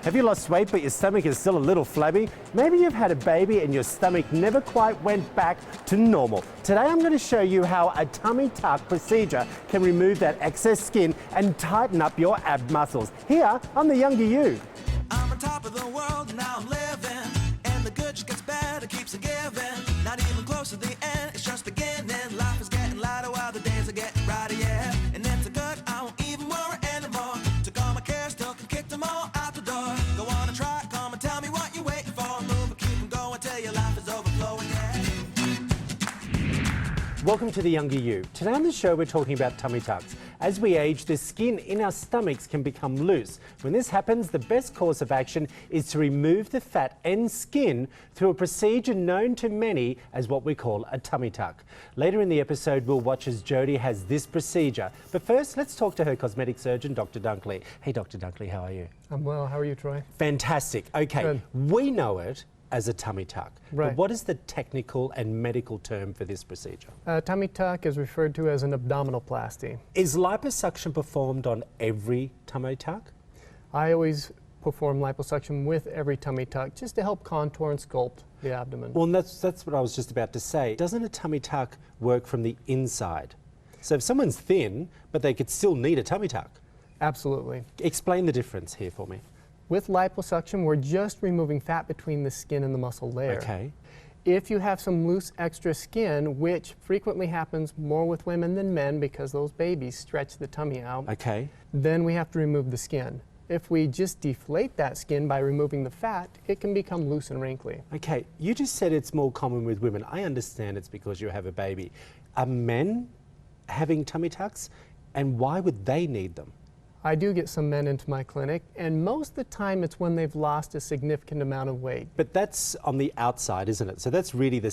Have you lost weight but your stomach is still a little flabby? Maybe you've had a baby and your stomach never quite went back to normal. Today I'm going to show you how a tummy tuck procedure can remove that excess skin and tighten up your ab muscles. Here on The Younger You. I'm on top of the world, now I'm living, and the good just gets better, keeps on giving. Not even close to the end, it's just beginning. Life is getting lighter while the days are getting brighter, yeah. And it's a good, I won't even worry anymore. Took all my cares, took and kicked them all out the door. Go on and try, come and tell me what you're waiting for. Move and keep them going till your life is overflowing, yeah. Welcome to The Younger You. Today on the show we're talking about tummy tucks. As we age, the skin in our stomachs can become loose. When this happens, the best course of action is to remove the fat and skin through a procedure known to many as what we call a tummy tuck. Later in the episode, we'll watch as Jodie has this procedure. But first, let's talk to her cosmetic surgeon, Dr. Dunkley. Hey, Dr. Dunkley, how are you? I'm well. How are you, Troy? Fantastic. Okay, Good. We know it as a tummy tuck. Right. But what is the technical and medical term for this procedure? Tummy tuck is referred to as an abdominoplasty. Is liposuction performed on every tummy tuck? I always perform liposuction with every tummy tuck just to help contour and sculpt the abdomen. Well, that's what I was just about to say. Doesn't a tummy tuck work from the inside? So if someone's thin, but they could still need a tummy tuck. Absolutely. Explain the difference here for me. With liposuction, we're just removing fat between the skin and the muscle layer. Okay. If you have some loose extra skin, which frequently happens more with women than men because those babies stretch the tummy out, Okay. then we have to remove the skin. If we just deflate that skin by removing the fat, it can become loose and wrinkly. Okay. You just said it's more common with women. I understand it's because you have a baby. Are men having tummy tucks? And why would they need them? I do get some men into my clinic, and most of the time it's when they've lost a significant amount of weight. But that's on the outside, isn't it? So that's really the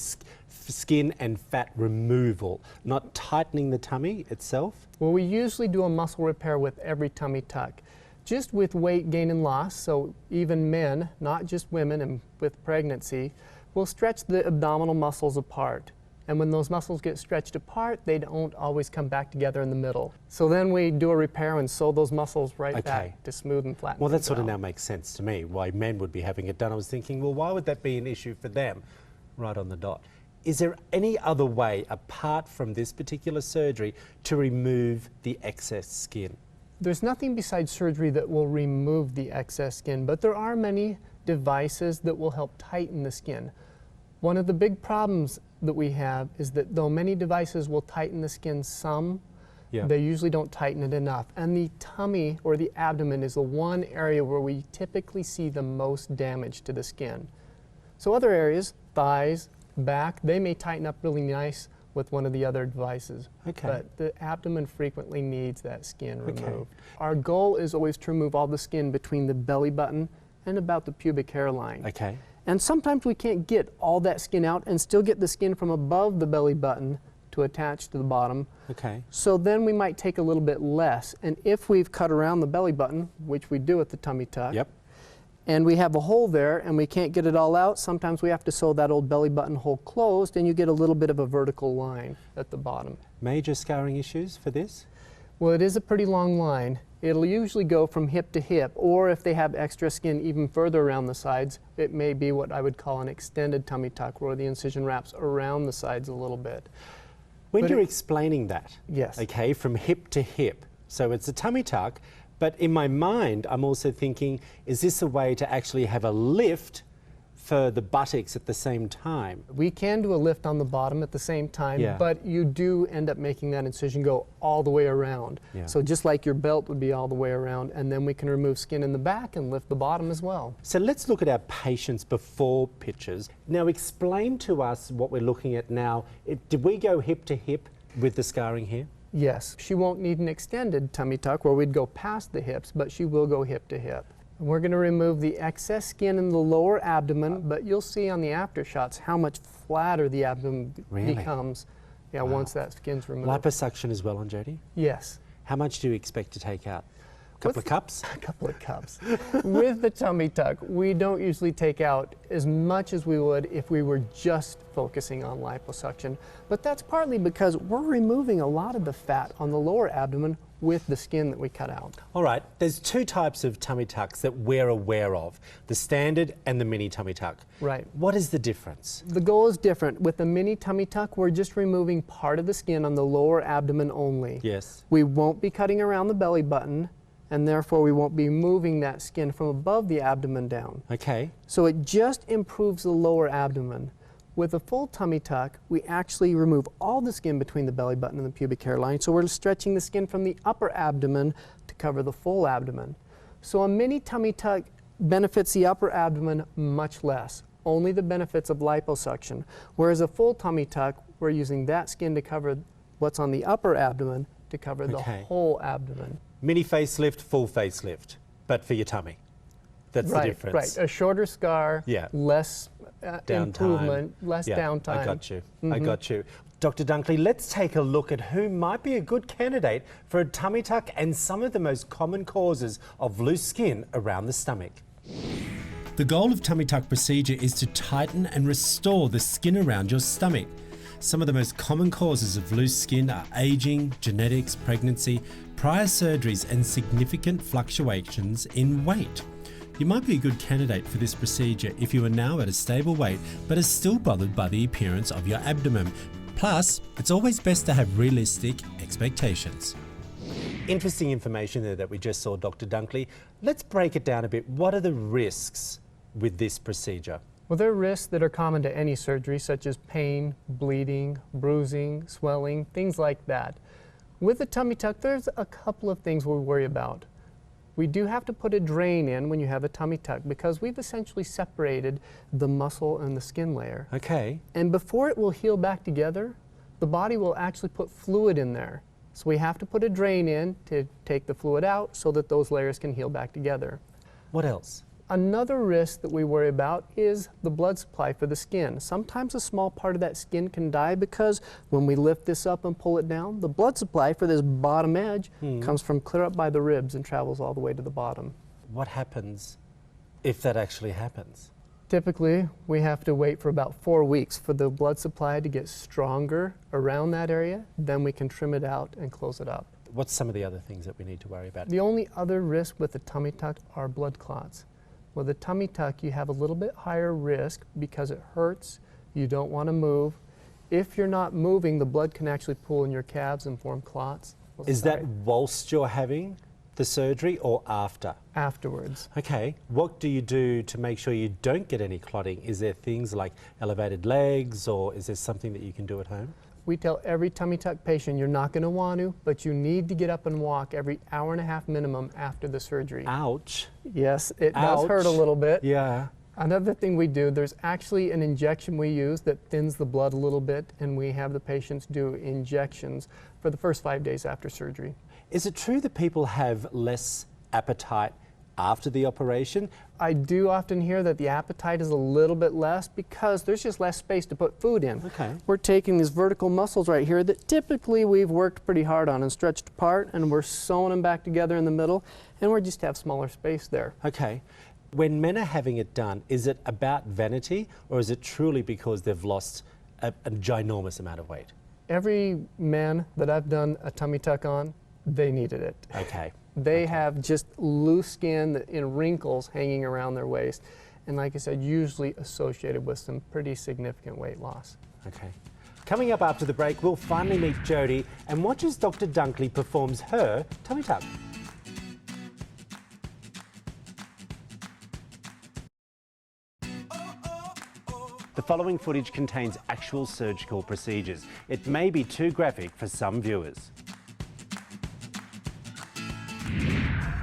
skin and fat removal, not tightening the tummy itself? Well, we usually do a muscle repair with every tummy tuck. Just with weight gain and loss, so even men, not just women, and with pregnancy, will stretch the abdominal muscles apart. And when those muscles get stretched apart, they don't always come back together in the middle. So then we do a repair and sew those muscles right back to smooth and flatten. Well, that things sort of out. now makes sense to me, why men would be having it done. I was thinking, well, why would that be an issue for them? Right on the dot. Is there any other way, apart from this particular surgery, to remove the excess skin? There's nothing besides surgery that will remove the excess skin, but there are many devices that will help tighten the skin. One of the big problems that we have is that though many devices will tighten the skin some, they usually don't tighten it enough. And the tummy or the abdomen is the one area where we typically see the most damage to the skin. So other areas, thighs, back, they may tighten up really nice with one of the other devices. Okay. But the abdomen frequently needs that skin removed. Our goal is always to remove all the skin between the belly button and about the pubic hairline. Okay. And sometimes we can't get all that skin out and still get the skin from above the belly button to attach to the bottom. Okay. So then we might take a little bit less. And if we've cut around the belly button, which we do with the tummy tuck, and we have a hole there and we can't get it all out, sometimes we have to sew that old belly button hole closed and you get a little bit of a vertical line at the bottom. Major scarring issues for this? Well, it is a pretty long line. It'll usually go from hip to hip, or if they have extra skin even further around the sides, it may be what I would call an extended tummy tuck, where the incision wraps around the sides a little bit. When you're explaining that, yes, okay, from hip to hip, so it's a tummy tuck, but in my mind, I'm also thinking, is this a way to actually have a lift for the buttocks at the same time? we can do a lift on the bottom at the same time, but you do end up making that incision go all the way around. So just like your belt would be all the way around, and then we can remove skin in the back and lift the bottom as well. So let's look at our patients before pictures. Now explain to us what we're looking at now. Did we go hip to hip with the scarring here? Yes, she won't need an extended tummy tuck where we'd go past the hips, but she will go hip to hip. We're going to remove the excess skin in the lower abdomen, but you'll see on the after shots how much flatter the abdomen becomes once that skin's removed. Liposuction as well on Jodie? Yes. How much do you expect to take out? A couple of cups? A couple of cups. With the tummy tuck, we don't usually take out as much as we would if we were just focusing on liposuction. But that's partly because we're removing a lot of the fat on the lower abdomen with the skin that we cut out. All right, there's two types of tummy tucks that we're aware of, the standard and the mini tummy tuck. Right. What is the difference? The goal is different. With the mini tummy tuck, we're just removing part of the skin on the lower abdomen only. Yes. We won't be cutting around the belly button, and therefore we won't be moving that skin from above the abdomen down. Okay. So it just improves the lower abdomen. With a full tummy tuck, we actually remove all the skin between the belly button and the pubic hairline, so we're stretching the skin from the upper abdomen to cover the full abdomen. So a mini tummy tuck benefits the upper abdomen much less, only the benefits of liposuction. Whereas a full tummy tuck, we're using that skin to cover what's on the upper abdomen to cover the whole abdomen. Mini facelift, full facelift, but for your tummy. That's the difference. Right, a shorter scar, less improvement, less downtime. I got you. I got you. Dr. Dunkley, let's take a look at who might be a good candidate for a tummy tuck and some of the most common causes of loose skin around the stomach. The goal of tummy tuck procedure is to tighten and restore the skin around your stomach. Some of the most common causes of loose skin are aging, genetics, pregnancy, prior surgeries, and significant fluctuations in weight. You might be a good candidate for this procedure if you are now at a stable weight but are still bothered by the appearance of your abdomen. Plus, it's always best to have realistic expectations. Interesting information there that we just saw, Dr. Dunkley. Let's break it down a bit. What are the risks with this procedure? Well, there are risks that are common to any surgery, such as pain, bleeding, bruising, swelling, things like that. With the tummy tuck, there's a couple of things we worry about. We do have to put a drain in when you have a tummy tuck because we've essentially separated the muscle and the skin layer. Okay. And before it will heal back together, the body will actually put fluid in there. So we have to put a drain in to take the fluid out so that those layers can heal back together. What else? Another risk that we worry about is the blood supply for the skin. Sometimes a small part of that skin can die because when we lift this up and pull it down, the blood supply for this bottom edge comes from clear up by the ribs and travels all the way to the bottom. What happens if that actually happens? Typically, we have to wait for about 4 weeks for the blood supply to get stronger around that area. Then we can trim it out and close it up. What's some of the other things that we need to worry about? The only other risk with the tummy tuck are blood clots. With a tummy tuck, you have a little bit higher risk because it hurts, you don't want to move. If you're not moving, the blood can actually pool in your calves and form clots. Is that whilst you're having the surgery or after? Afterwards. Okay. What do you do to make sure you don't get any clotting? Is there things like elevated legs, or is there something that you can do at home? We tell every tummy tuck patient you're not going to want to, but you need to get up and walk every hour-and-a-half minimum after the surgery. Ouch. Yes, it does hurt a little bit. Yeah. Another thing we do, there's actually an injection we use that thins the blood a little bit, and we have the patients do injections for the first 5 days after surgery. Is it true that people have less appetite after the operation? I do often hear that the appetite is a little bit less because there's just less space to put food in. Okay. We're taking these vertical muscles right here that typically we've worked pretty hard on and stretched apart, and we're sewing them back together in the middle, and we just have smaller space there. Okay. When men are having it done, is it about vanity, or is it truly because they've lost a ginormous amount of weight? Every man that I've done a tummy tuck on, they needed it. Okay. They have just loose skin in wrinkles hanging around their waist, and like I said, usually associated with some pretty significant weight loss. Okay. Coming up after the break, we'll finally meet Jodie and watch as Dr. Dunkley performs her tummy tuck. The following footage contains actual surgical procedures. It may be too graphic for some viewers.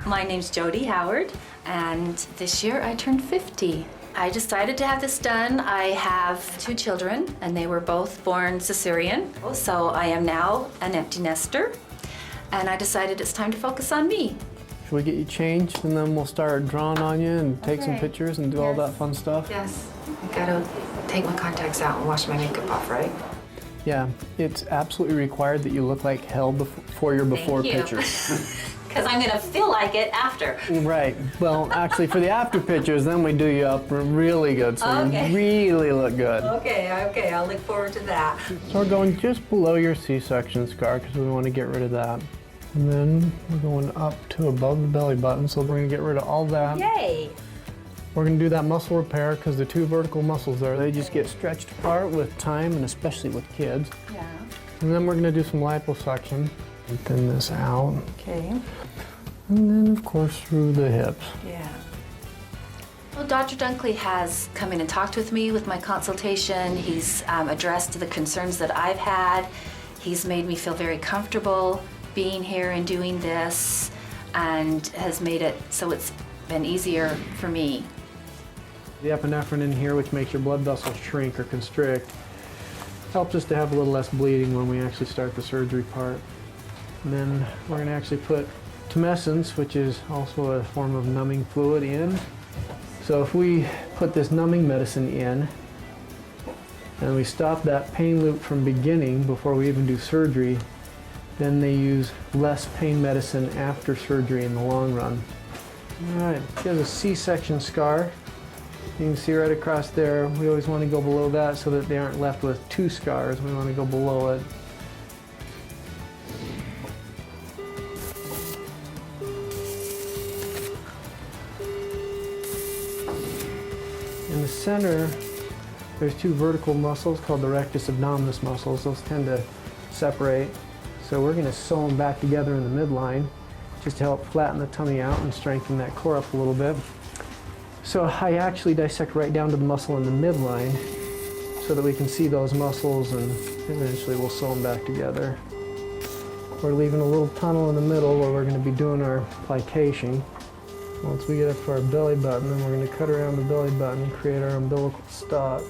My name's Jodie Howard, and this year I turned 50. I decided to have this done. I have 2 children, and they were both born cesarean. So I am now an empty nester, and I decided it's time to focus on me. Should we get you changed, and then we'll start drawing on you and take some pictures and do all that fun stuff? Yes. I gotta take my contacts out and wash my makeup off, right? Yeah, it's absolutely required that you look like hell for your before pictures. Because I'm gonna feel like it after. Right. Well, actually, for the after pictures, then we do you up really good, so you really look good. Okay, I'll look forward to that. So we're going just below your C-section scar because we want to get rid of that. And then we're going up to above the belly button, so we're going to get rid of all that. Yay! We're going to do that muscle repair because the two vertical muscles there, they just get stretched apart with time, and especially with kids. Yeah. And then we're going to do some liposuction and thin this out. Okay. And then, of course, through the hips. Yeah. Well, Dr. Dunkley has come in and talked with me with my consultation. He's addressed the concerns that I've had. He's made me feel very comfortable being here and doing this, and has made it so it's been easier for me. The epinephrine in here, which makes your blood vessels shrink or constrict, helps us to have a little less bleeding when we actually start the surgery part. And then we're going to actually put tumescence, which is also a form of numbing fluid, in. So if we put this numbing medicine in and we stop that pain loop from beginning before we even do surgery, then they use less pain medicine after surgery in the long run. All right, here's a C-section scar. You can see right across there, we always want to go below that so that they aren't left with two scars. We want to go below it. In the center, there's two vertical muscles called the rectus abdominis muscles. Those tend to separate. So we're going to sew them back together in the midline just to help flatten the tummy out and strengthen that core up a little bit. So I actually dissect right down to the muscle in the midline so that we can see those muscles, and eventually we'll sew them back together. We're leaving a little tunnel in the middle where we're going to be doing our plication. Once we get up to our belly button, then we're going to cut around the belly button and create our umbilical stalk.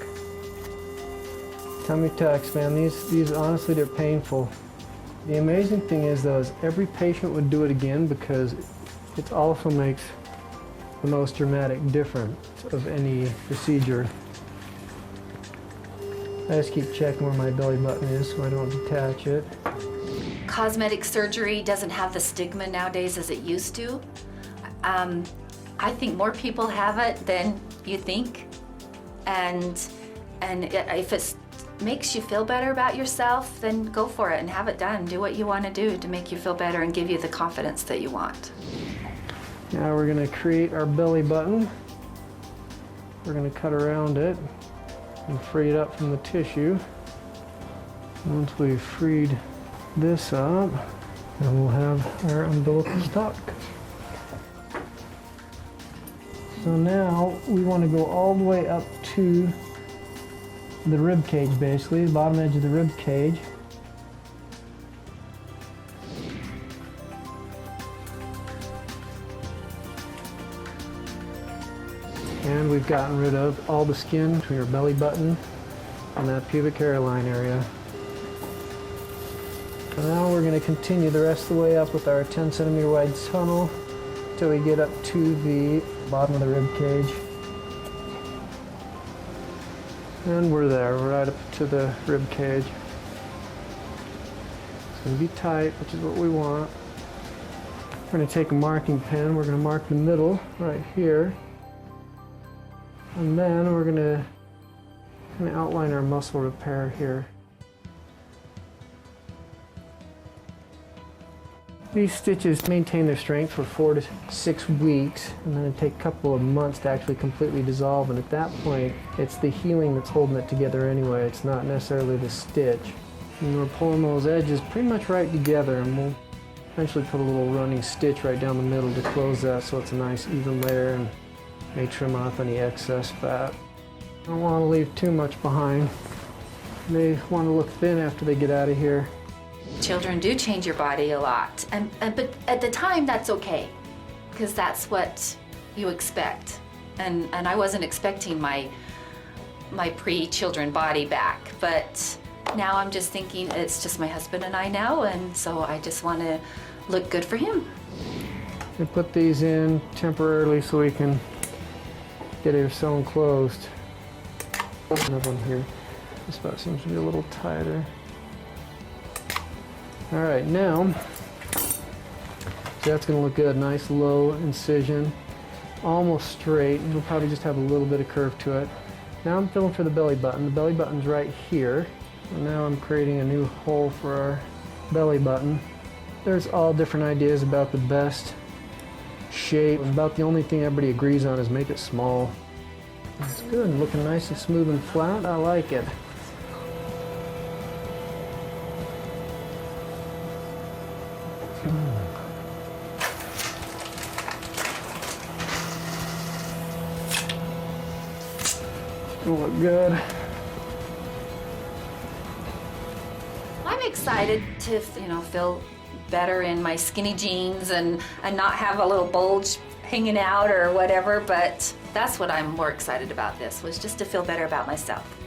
Tummy tucks, man, these honestly, they're painful. The amazing thing is, though, is every patient would do it again because it also makes the most dramatic difference of any procedure. I just keep checking where my belly button is so I don't detach it. Cosmetic surgery doesn't have the stigma nowadays as it used to. I think more people have it than you think, and if it makes you feel better about yourself, then go for it and have it done. Do what you want to do to make you feel better and give you the confidence that you want. Now we're going to create our belly button. We're going to cut around it and free it up from the tissue. Once we've freed this up, then we'll have our umbilical stalk. So now we want to go all the way up to the rib cage, basically, the bottom edge of the rib cage. And we've gotten rid of all the skin between your belly button and that pubic hairline area. So now we're going to continue the rest of the way up with our 10 centimeter wide tunnel until we get up to the bottom of the rib cage. And we're there, we're right up to the rib cage. It's going to be tight, which is what we want. We're going to take a marking pen, we're going to mark the middle right here. And then we're going to kind of outline our muscle repair here. These stitches maintain their strength for 4 to 6 weeks, and then it takes a couple of months to actually completely dissolve, and at that point, it's the healing that's holding it together anyway. It's not necessarily the stitch. And we're pulling those edges pretty much right together, and we'll eventually put a little running stitch right down the middle to close that so it's a nice even layer and may trim off any excess fat. I don't want to leave too much behind. They want to look thin after they get out of here. Children do change your body a lot, but at the time that's okay, because that's what you expect. And I wasn't expecting my pre-children body back, but now I'm just thinking it's just my husband and I now, and so I just want to look good for him. We put these in temporarily so we can get it sewn closed. Another one here. This spot seems to be a little tighter. All right, now, so that's going to look good. Nice low incision, almost straight. It'll probably just have a little bit of curve to it. Now I'm filling for the belly button. The belly button's right here. And now I'm creating a new hole for our belly button. There's all different ideas about the best shape. About the only thing everybody agrees on is make it small. It's good, looking nice and smooth and flat. I like it. It'll look good. I'm excited to, feel better in my skinny jeans and not have a little bulge hanging out or whatever, but that's what I'm more excited about this, was just to feel better about myself.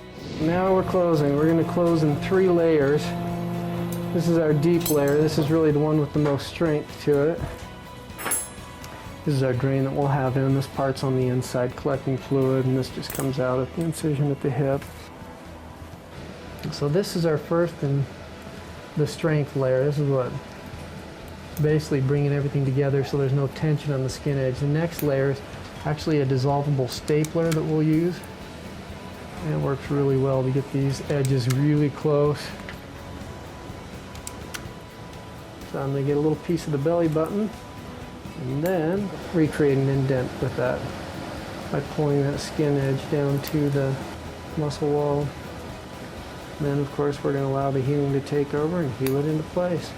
Now we're closing. We're going to close in 3 layers. This is our deep layer. This is really the one with the most strength to it. This is our drain that we'll have in. This part's on the inside collecting fluid, and this just comes out at the incision at the hip. So this is our first and the strength layer. This is what basically bringing everything together so there's no tension on the skin edge. The next layer is actually a dissolvable stapler that we'll use. And it works really well to get these edges really close. So I'm going to get a little piece of the belly button and then recreate an indent with that by pulling that skin edge down to the muscle wall. And then of course we're going to allow the healing to take over and heal it into place.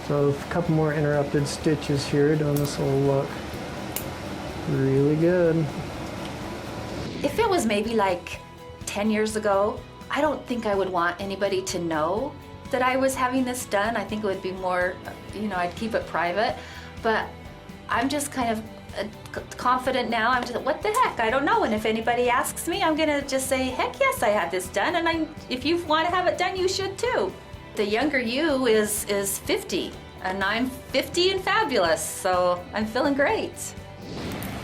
So a couple more interrupted stitches here doing this will look really good. If it was maybe like 10 years ago, I don't think I would want anybody to know that I was having this done. I think it would be more, I'd keep it private. But I'm just kind of confident now. I'm just, what the heck? I don't know. And if anybody asks me, I'm gonna just say, heck yes, I had this done. And if you want to have it done, you should too. The younger you is 50, and I'm 50 and fabulous, so I'm feeling great.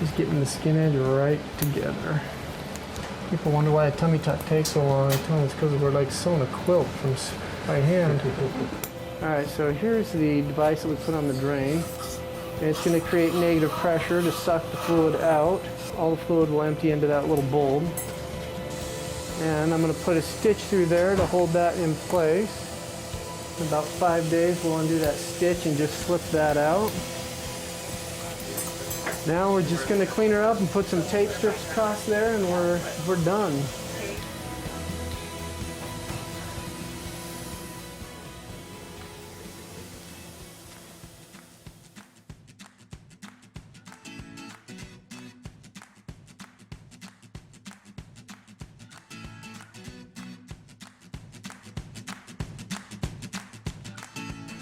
Just getting the skin edge right together. People wonder why a tummy tuck takes so long. I tell them it's because we're like sewing a quilt by hand. All right, so here's the device that we put on the drain. And it's going to create negative pressure to suck the fluid out. All the fluid will empty into that little bulb. And I'm going to put a stitch through there to hold that in place. In about 5 days, we'll undo that stitch and just slip that out. Now we're just going to clean her up and put some tape strips across there, and we're done.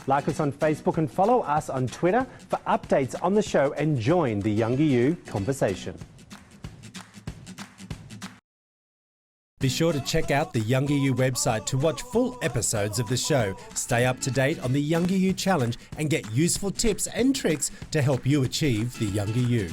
Like us on Facebook and follow us on Twitter for updates on the show and join the Younger You conversation. Be sure to check out the Younger You website to watch full episodes of the show, stay up to date on the Younger You challenge and get useful tips and tricks to help you achieve the Younger You.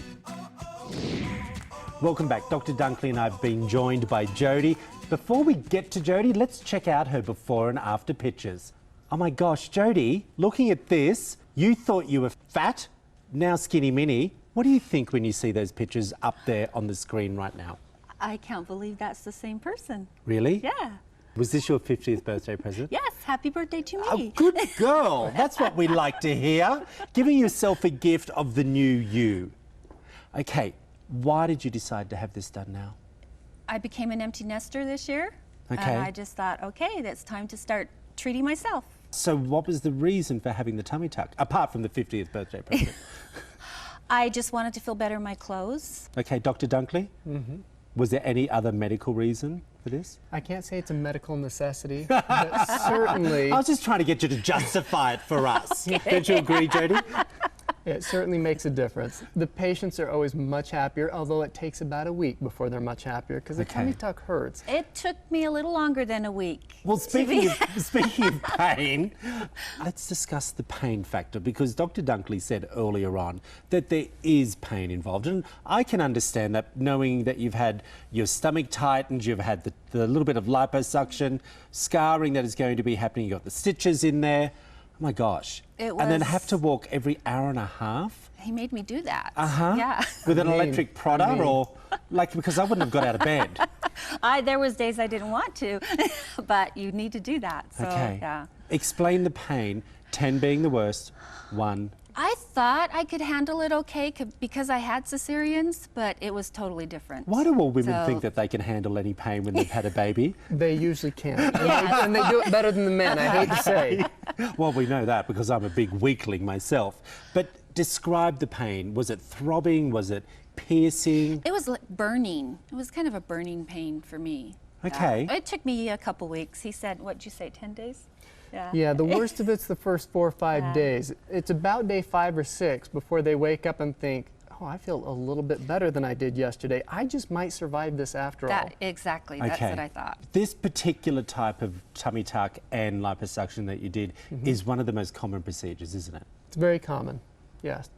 Welcome back. Dr. Dunkley and I have been joined by Jodie. Before we get to Jodie, let's check out her before and after pictures. Oh my gosh, Jodie, looking at this, you thought you were fat, now skinny mini. What do you think when you see those pictures up there on the screen right now? I can't believe that's the same person. Really? Yeah. Was this your 50th birthday present? Yes, happy birthday to me. Oh, good girl. That's what we like to hear. Giving yourself a gift of the new you. Okay, why did you decide to have this done now? I became an empty nester this year. Okay. And I just thought, okay, that's time to start treating myself. So what was the reason for having the tummy tuck, apart from the 50th birthday present? I just wanted to feel better in my clothes. Okay, Dr. Dunkley? Mm-hmm. Was there any other medical reason for this? I can't say it's a medical necessity, but certainly... I was just trying to get you to justify it for us. Don't you agree, Jodie? It certainly makes a difference. The patients are always much happier, although it takes about a week before they're much happier, because the tummy tuck hurts. It took me a little longer than a week. Well, speaking of pain, let's discuss the pain factor, because Dr. Dunkley said earlier on that there is pain involved. And I can understand that, knowing that you've had your stomach tightened, you've had the little bit of liposuction, scarring that is going to be happening, you've got the stitches in there. Oh my gosh. It And then was- have to walk every hour and a half? He made me do that. Uh-huh. Yeah. With an electric prodder, or like, because I wouldn't have got out of bed. There was days I didn't want to, but you need to do that. So, Okay. yeah. Explain the pain 10 being the worst, 1. I thought I could handle it okay because I had cesareans, but it was totally different. Why do all women So- think that they can handle any pain when they've had a baby? They usually can. And they do it better than the men, I hate to say. Well, we know that because I'm a big weakling myself. But describe the pain. Was it throbbing? Was it piercing? It was like burning. It was kind of a burning pain for me. Okay. It took me a couple weeks. He said, what'd you say, 10 days? Yeah, the worst of it's the first 4 or 5 Yeah. days. It's about day 5 or 6 before they wake up and think, oh, I feel a little bit better than I did yesterday. I just might survive this after all. Exactly. That's what I thought. This particular type of tummy tuck and liposuction that you did is one of the most common procedures, isn't it? It's very common, yes.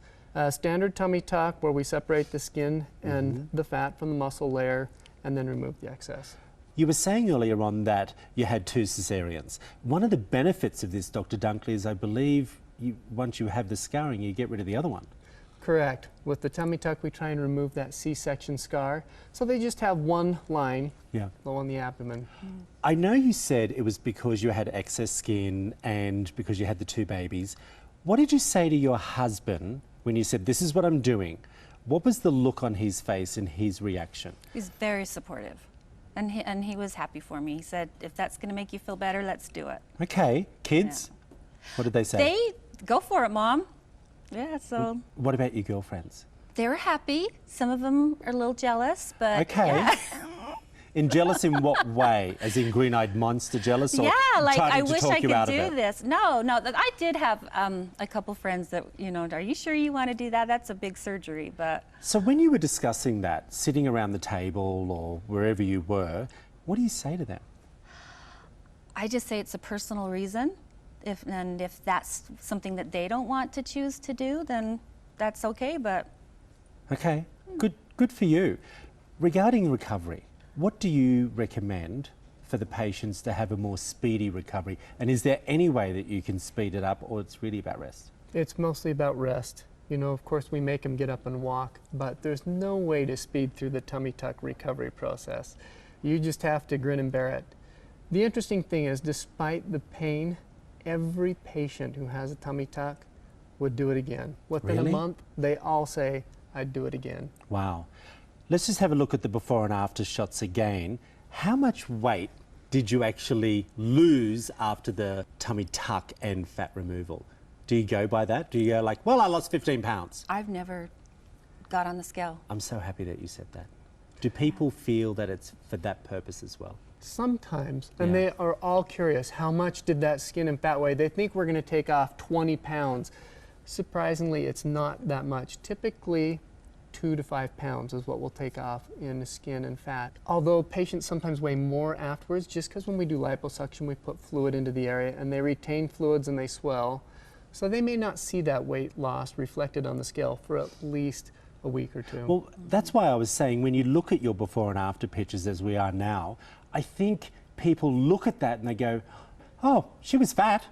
Standard tummy tuck where we separate the skin and the fat from the muscle layer and then remove the excess. You were saying earlier on that you had 2 cesareans. One of the benefits of this, Dr. Dunkley, is I believe once you have the scarring, you get rid of the other one. Correct. With the tummy tuck, we try and remove that C-section scar. So they just have one line low on the abdomen. I know you said it was because you had excess skin and because you had the 2 babies. What did you say to your husband when you said, this is what I'm doing? What was the look on his face and his reaction? He's very supportive. And he was happy for me. He said, if that's going to make you feel better, let's do it. Okay, kids, what did they say? They go for it, Mom. Yeah, so What about your girlfriends? they were happy. Some of them are a little jealous, but Okay. yeah. In jealous in what way? As in green-eyed monster jealous, or Yeah, like trying I to wish talk I you could out of do it? this. No, I did have a couple friends that, are you sure you want to do that? That's a big surgery, but So when you were discussing that, sitting around the table or wherever you were, what do you say to them? I just say it's a personal reason. If that's something that they don't want to choose to do, then that's okay, but Okay, good for you. Regarding recovery, what do you recommend for the patients to have a more speedy recovery? And is there any way that you can speed it up, or it's really about rest? It's mostly about rest. Of course, we make them get up and walk, but there's no way to speed through the tummy tuck recovery process. You just have to grin and bear it. The interesting thing is, despite the pain, every patient who has a tummy tuck would do it again. Within Really? a month, they all say, I'd do it again. Wow. Let's just have a look at the before and after shots again. How much weight did you actually lose after the tummy tuck and fat removal? Do you go by that? Do you go like, well, I lost 15 pounds? I've never got on the scale. I'm so happy that you said that. Do people feel that it's for that purpose as well? Sometimes, and Yeah. they are all curious, how much did that skin and fat weigh? They think we're going to take off 20 pounds. Surprisingly, it's not that much. Typically, 2 to 5 pounds is what we'll take off in the skin and fat. Although patients sometimes weigh more afterwards, just because when we do liposuction, we put fluid into the area and they retain fluids and they swell. So they may not see that weight loss reflected on the scale for at least a week or 2. Well, that's why I was saying when you look at your before and after pictures as we are now, I think people look at that and they go, oh, she was fat.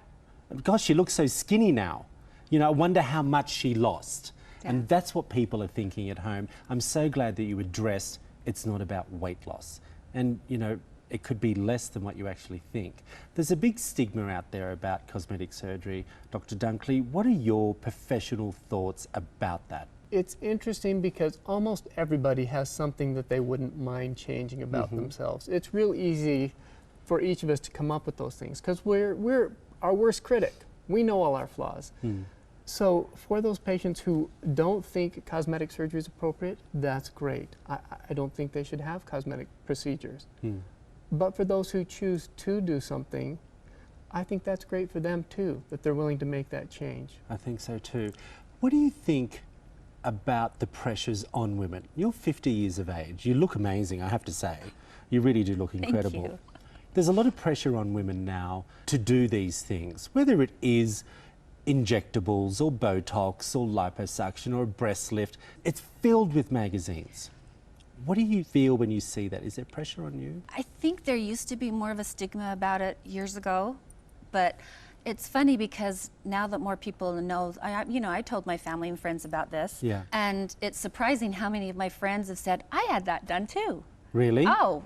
Gosh, she looks so skinny now. I wonder how much she lost. Yeah. And that's what people are thinking at home. I'm so glad that you addressed it's not about weight loss. And, it could be less than what you actually think. There's a big stigma out there about cosmetic surgery. Dr. Dunkley, what are your professional thoughts about that? It's interesting because almost everybody has something that they wouldn't mind changing about themselves. It's real easy for each of us to come up with those things because we're our worst critic. We know all our flaws. So for those patients who don't think cosmetic surgery is appropriate, that's great. I don't think they should have cosmetic procedures. But for those who choose to do something, I think that's great for them too, that they're willing to make that change. I think so too. What do you think about the pressures on women? You're 50 years of age. You look amazing, I have to say. You really do look incredible. you. There's a lot of pressure on women now to do these things, whether it is injectables or Botox or liposuction or a breast lift. It's filled with magazines. What do you feel when you see that? Is there pressure on you? I think there used to be more of a stigma about it years ago, but it's funny because now that more people know, I told my family and friends about this, Yeah. and it's surprising how many of my friends have said, I had that done too. Really? Oh,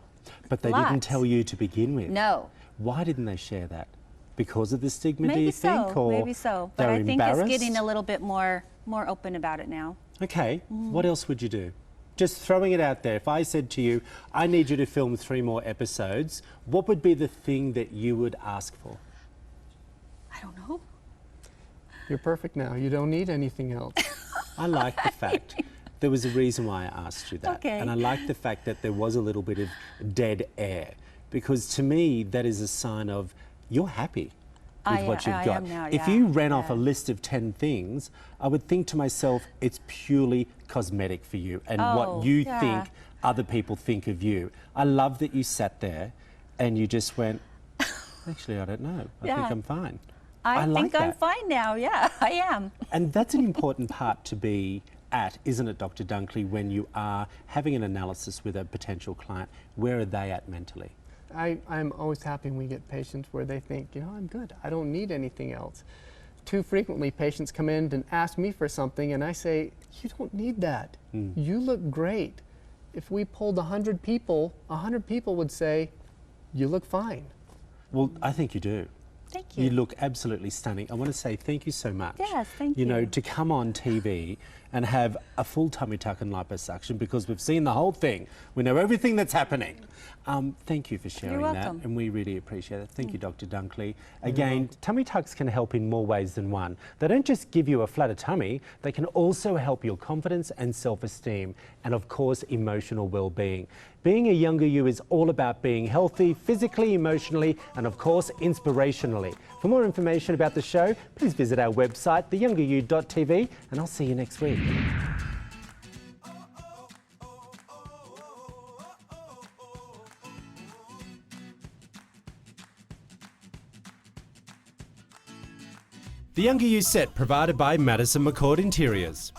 But they didn't lots. tell you to begin with. No. Why didn't they share that? because of the stigma, do Maybe you think? so, Or maybe so. But they're I think it's embarrassed? getting a little bit more open about it now. Okay, what else would you do? Just throwing it out there. If I said to you, I need you to film 3 more episodes, what would be the thing that you would ask for? I don't know. You're perfect now. You don't need anything else. I like the fact there was a reason why I asked you that. Okay. And I like the fact that there was a little bit of dead air, because to me that is a sign of you're happy with what you've I got. am now, If yeah, you ran off a yeah. list of 10 things, I would think to myself, it's purely cosmetic for you and Oh, what you yeah. think other people think of you. I love that you sat there and you just went, actually, I don't know. I think Yeah. I'm fine. I like think I'm that. fine now. Yeah, I am. And that's an important part to be at, isn't it, Dr. Dunkley, when you are having an analysis with a potential client? Where are they at mentally? I'm always happy when we get patients where they think, you know, I'm good. I don't need anything else. Too frequently, patients come in and ask me for something, and I say, you don't need that. You look great. If we polled 100 people, 100 people would say, you look fine. Well, I think you do. Thank you. You look absolutely stunning. I want to say thank you so much. Yes, thank You know, you. to come on TV and have a full tummy tuck and liposuction, because we've seen the whole thing. We know everything that's happening. Thank you for sharing that, welcome. and we really appreciate it. Thank you, Dr. Dunkley. Again, tummy tucks can help in more ways than one. They don't just give you a flatter tummy, they can also help your confidence and self-esteem, and of course, emotional well-being. Being a younger you is all about being healthy, physically, emotionally, and of course, inspirationally. For more information about the show, please visit our website, theyoungeryou.tv, and I'll see you next week. The Younger You set provided by Madison McCord Interiors.